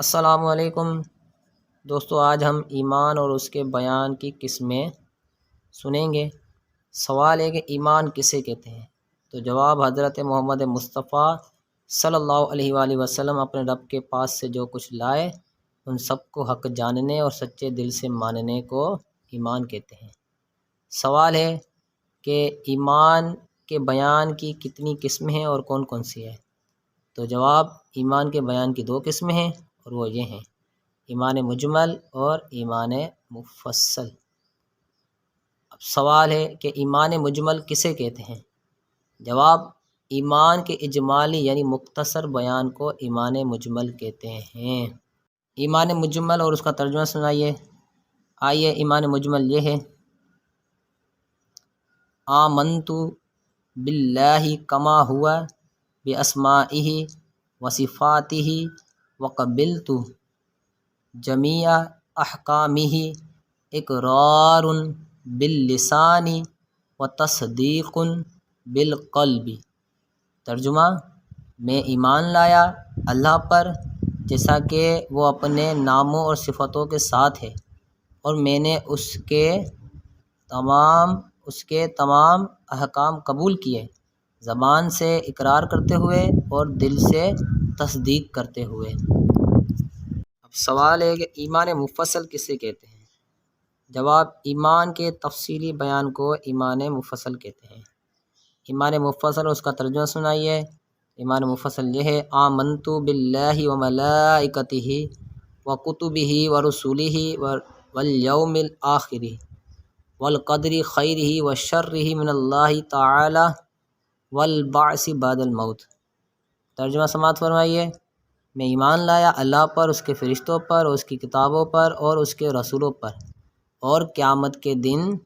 السلام علیکم دوستو، آج ہم ایمان اور اس کے بیان کی قسمیں سنیں گے۔ سوال ہے کہ ایمان کسے کہتے ہیں؟ تو جواب حضرت محمد مصطفیٰ صلی اللہ علیہ وآلہ وسلم اپنے رب کے پاس سے جو کچھ لائے ان سب کو حق جاننے اور سچے دل سے ماننے کو ایمان کہتے ہیں۔ سوال ہے کہ ایمان کے بیان کی کتنی قسمیں ہیں اور کون کون سی ہے؟ تو جواب، ایمان کے بیان کی 2 قسمیں ہیں اور وہ یہ ہیں: ایمان مجمل اور ایمان مفصل۔ اب سوال ہے کہ ایمان مجمل کسے کہتے ہیں؟ جواب، ایمان کے اجمالی یعنی مختصر بیان کو ایمان مجمل کہتے ہیں۔ ایمان مجمل اور اس کا ترجمہ سنائیے۔ آئیے، ایمان مجمل یہ ہے: آمنت باللہ کما ہوا باسمائہ وصفاتہ وقبلت جمیع احکامہ اقرار باللسان وتصدیق بالقلب۔ ترجمہ: میں ایمان لایا اللہ پر جیسا کہ وہ اپنے ناموں اور صفتوں کے ساتھ ہے، اور میں نے اس کے تمام احکام قبول کیے، زبان سے اقرار کرتے ہوئے اور دل سے تصدیق کرتے ہوئے۔ اب سوال ہے کہ ایمان مفصل کسے کہتے ہیں؟ جواب، ایمان کے تفصیلی بیان کو ایمان مفصل کہتے ہیں۔ ایمان مفصل اور اس کا ترجمہ سنائیے۔ ایمان مفصل یہ ہے: آمنت باللہ وملائکتہ وکتبہ ورسلہ والیوم الآخر والقدر خیرہ وشرہ من اللہ تعالی والبعث بعد الموت۔ ترجمہ سماعت فرمائیے۔ میں ایمان لایا اللہ پر، اس کے فرشتوں پر، اور اس کی کتابوں پر، اور اس کے رسولوں پر، اور قیامت کے دن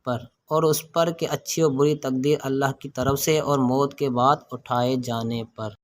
پر، اور اس پر کہ اچھی و بری تقدیر اللہ کی طرف سے اور موت کے بعد اٹھائے جانے پر۔